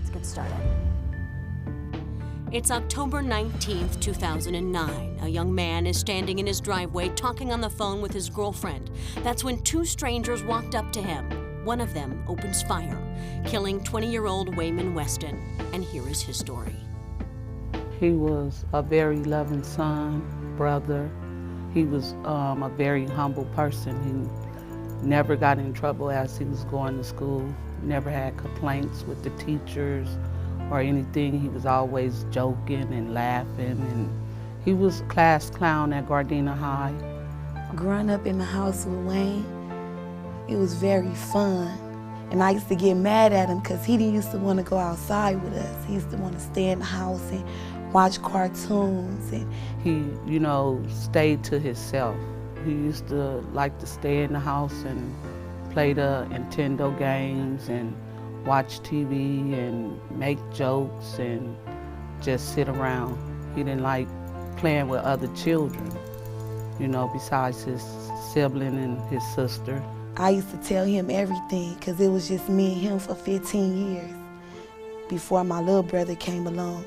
Let's get started. It's October 19th, 2009. A young man is standing in his driveway talking on the phone with his girlfriend. That's when two strangers walked up to him. One of them opens fire, killing 20-year-old Waymon Weston. And here is his story. He was a very loving son, brother. He was a very humble person. He never got in trouble as he was going to school, never had complaints with the teachers or anything. He was always joking and laughing, and he was a class clown at Gardena High. Growing up in the house with Wayne, it was very fun. And I used to get mad at him because he didn't used to want to go outside with us. He used to want to stay in the house and watch cartoons. And he, stayed to himself. He used to like to stay in the house and play the Nintendo games and watch TV and make jokes and just sit around. He didn't like playing with other children, besides his sibling and his sister. I used to tell him everything because it was just me and him for 15 years before my little brother came along.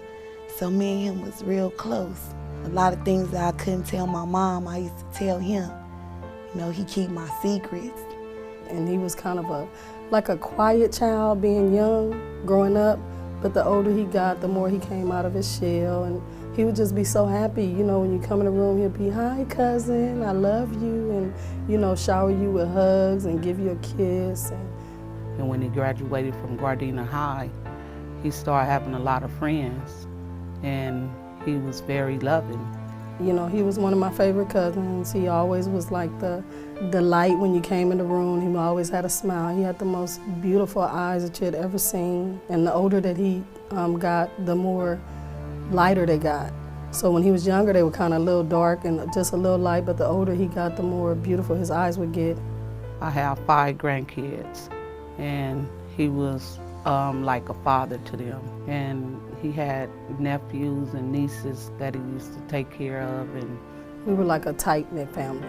So me and him was real close. A lot of things that I couldn't tell my mom, I used to tell him. He keep my secrets. And he was kind of like a quiet child being young, growing up, but the older he got, the more he came out of his shell, and he would just be so happy. When you come in the room, he'll be, "Hi, cousin, I love you," and, shower you with hugs and give you a kiss. And when he graduated from Gardena High, he started having a lot of friends, and he was very loving. He was one of my favorite cousins. He always was like the light when you came in the room. He always had a smile. He had the most beautiful eyes that you had ever seen. And the older that he got, the more lighter they got. So when he was younger, they were kind of a little dark and just a little light, but the older he got, the more beautiful his eyes would get. I have 5 grandkids, and he was like a father to them. And he had nephews and nieces that he used to take care of. And we were like a tight-knit family.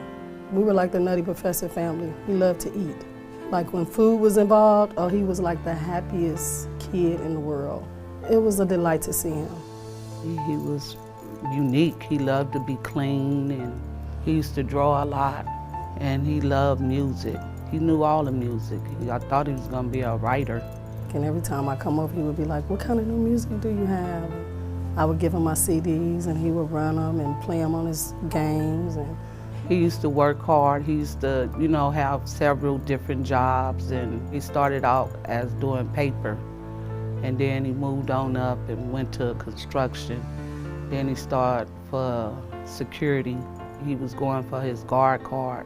We were like the Nutty Professor family. He loved to eat. Like when food was involved, he was like the happiest kid in the world. It was a delight to see him. He was unique. He loved to be clean, and he used to draw a lot, and he loved music. He knew all the music. I thought he was gonna be a writer. And every time I come over, he would be like, "What kind of new music do you have?" And I would give him my CDs, and he would run them and play them on his games. And he used to work hard. He used to, have several different jobs, and he started out as doing paper. And then he moved on up and went to construction. Then he started for security. He was going for his guard card.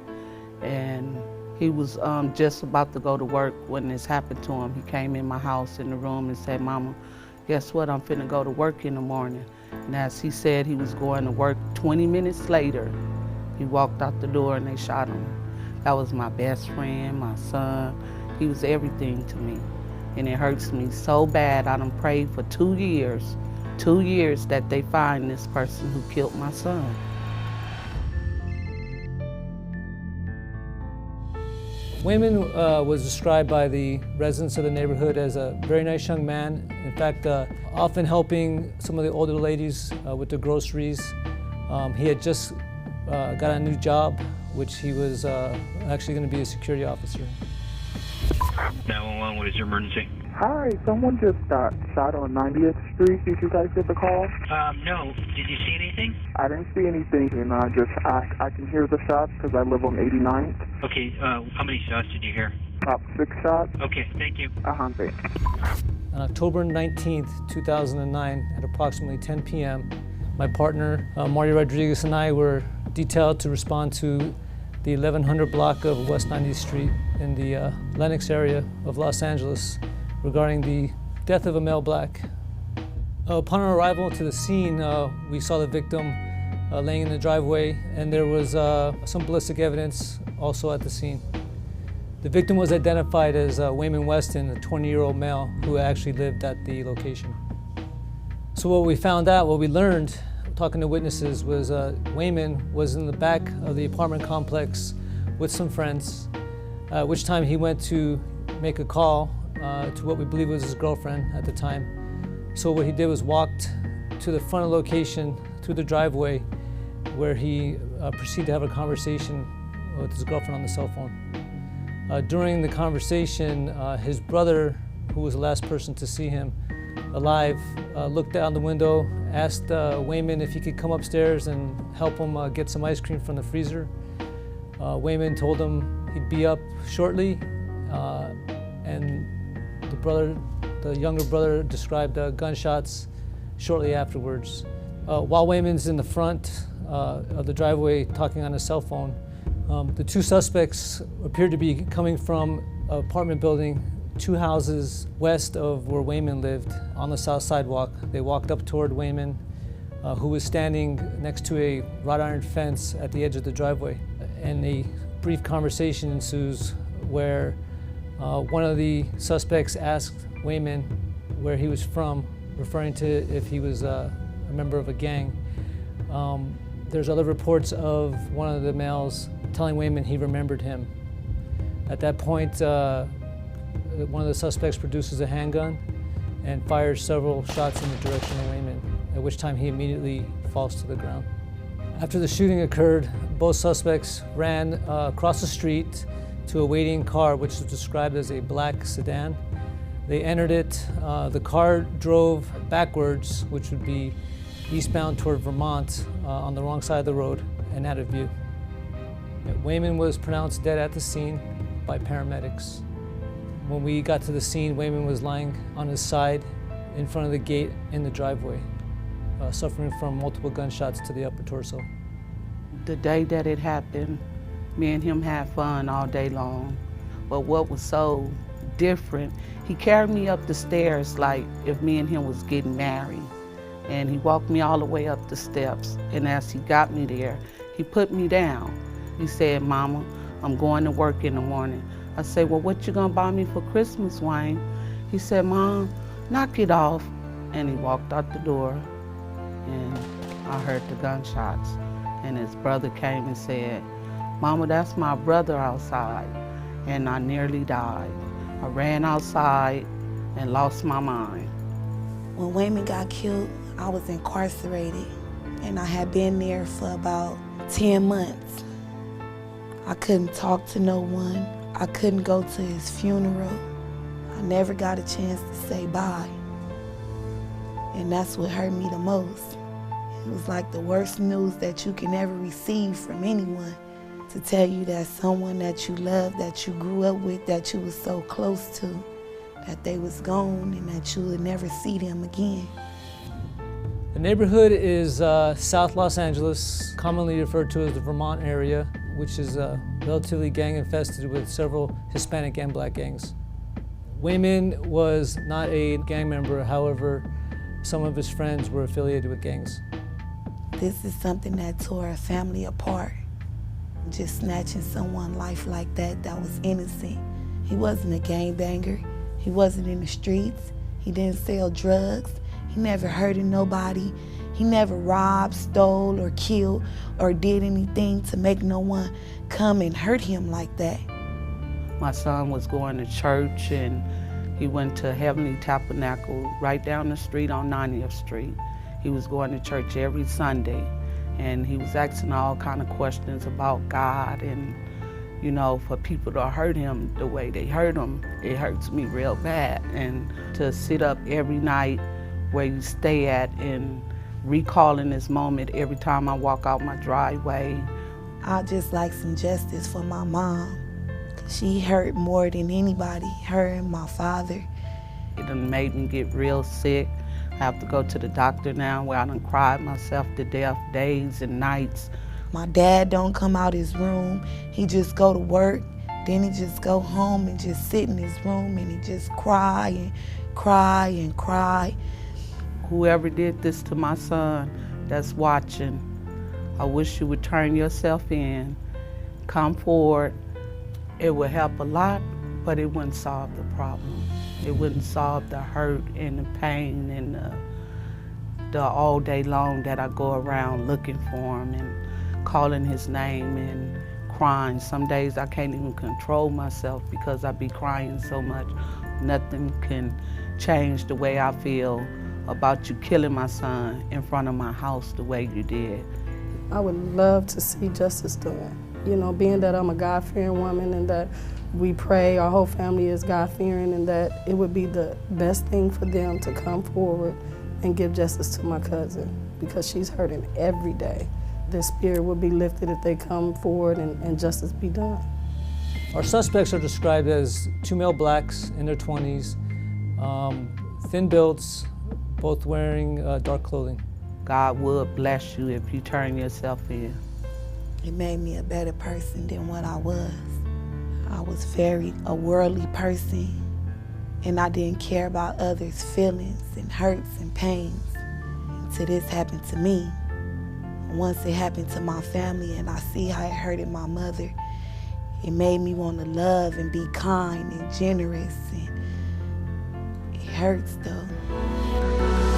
And he was just about to go to work when this happened to him. He came in my house in the room and said, "Mama, guess what? I'm finna go to work in the morning." And as he said he was going to work, 20 minutes later, he walked out the door and they shot him. That was my best friend, my son. He was everything to me. And it hurts me so bad. I done prayed for 2 years that they find this person who killed my son. Waymon was described by the residents of the neighborhood as a very nice young man. In fact, often helping some of the older ladies with their groceries. He had just got a new job, which he was actually going to be a security officer. 911, what is your emergency? Hi, someone just got shot on 90th Street. Did you guys get the call? No. Did you see anything? I didn't see anything, and I can hear the shots because I live on 89th. Okay, how many shots did you hear? About 6 shots. Okay, thank you. Thanks. On October 19th, 2009, at approximately 10 p.m., my partner, Mario Rodriguez, and I were detailed to respond to the 1100 block of West 90th Street in the Lenox area of Los Angeles regarding the death of a male black. Upon our arrival to the scene, we saw the victim laying in the driveway, and there was some ballistic evidence also at the scene. The victim was identified as Waymon Weston, a 20-year-old male who actually lived at the location. So what we found out, what we learned, talking to witnesses, was Waymon was in the back of the apartment complex with some friends, which time he went to make a call to what we believe was his girlfriend at the time. So what he did was walked to the front of the location through the driveway where he proceeded to have a conversation with his girlfriend on the cell phone. During the conversation, his brother, who was the last person to see him alive, looked out the window, asked Waymon if he could come upstairs and help him get some ice cream from the freezer. Waymon told him he'd be up shortly, and the younger brother described gunshots shortly afterwards. While Waymon's in the front of the driveway talking on his cell phone, the two suspects appeared to be coming from an apartment building 2 houses west of where Waymon lived on the south sidewalk. They walked up toward Waymon, who was standing next to a wrought iron fence at the edge of the driveway. And a brief conversation ensues where one of the suspects asked Waymon where he was from, referring to if he was a member of a gang. There's other reports of one of the males telling Waymon he remembered him. At that point, one of the suspects produces a handgun and fires several shots in the direction of Waymon, at which time he immediately falls to the ground. After the shooting occurred, both suspects ran across the street to a waiting car, which was described as a black sedan. They entered it. The car drove backwards, which would be eastbound toward Vermont, on the wrong side of the road and out of view. Waymon was pronounced dead at the scene by paramedics. When we got to the scene, Waymon was lying on his side in front of the gate in the driveway, suffering from multiple gunshots to the upper torso. The day that it happened, me and him had fun all day long. But what was so different, he carried me up the stairs like if me and him was getting married. And he walked me all the way up the steps. And as he got me there, he put me down. He said, "Mama, I'm going to work in the morning." I said, "Well, what you gonna buy me for Christmas, Wayne?" He said, "Mom, knock it off." And he walked out the door, and I heard the gunshots. And his brother came and said, "Mama, that's my brother outside." And I nearly died. I ran outside and lost my mind. When Waymon got killed, I was incarcerated, and I had been there for about 10 months. I couldn't talk to no one. I couldn't go to his funeral. I never got a chance to say bye. And that's what hurt me the most. It was like the worst news that you can ever receive from anyone, to tell you that someone that you love, that you grew up with, that you was so close to, that they was gone and that you would never see them again. The neighborhood is South Los Angeles, commonly referred to as the Vermont area, which is relatively gang infested with several Hispanic and black gangs. Waymon was not a gang member, however, some of his friends were affiliated with gangs. This is something that tore a family apart. Just snatching someone's life like that was innocent. He wasn't a gangbanger. He wasn't in the streets. He didn't sell drugs. He never hurted nobody. He never robbed, stole, or killed, or did anything to make no one come and hurt him like that. My son was going to church, and he went to Heavenly Tabernacle right down the street on 90th Street. He was going to church every Sunday, and he was asking all kind of questions about God, and you know, for people to hurt him the way they hurt him, it hurts me real bad. And to sit up every night where you stay at and recalling this moment every time I walk out my driveway. I just like some justice for my mom. She hurt more than anybody, her and my father. It done made me get real sick. I have to go to the doctor now where I done cried myself to death days and nights. My dad don't come out his room. He just go to work, then he just go home and just sit in his room and he just cry and cry and cry. Whoever did this to my son that's watching, I wish you would turn yourself in, come forward. It would help a lot, but it wouldn't solve the problem. It wouldn't solve the hurt and the pain and the all day long that I go around looking for him and calling his name and crying. Some days I can't even control myself because I be crying so much. Nothing can change the way I feel about you killing my son in front of my house the way you did. I would love to see justice done. You know, being that I'm a God-fearing woman and that we pray, our whole family is God-fearing, and that it would be the best thing for them to come forward and give justice to my cousin, because she's hurting every day. Their spirit would be lifted if they come forward and justice be done. Our suspects are described as 2 male blacks in their 20s, thin builds, both wearing dark clothing. God would bless you if you turn yourself in. It made me a better person than what I was. I was very a worldly person, and I didn't care about others' feelings and hurts and pains until this happened to me. Once it happened to my family and I see how it hurted my mother, it made me want to love and be kind and generous, and it hurts though.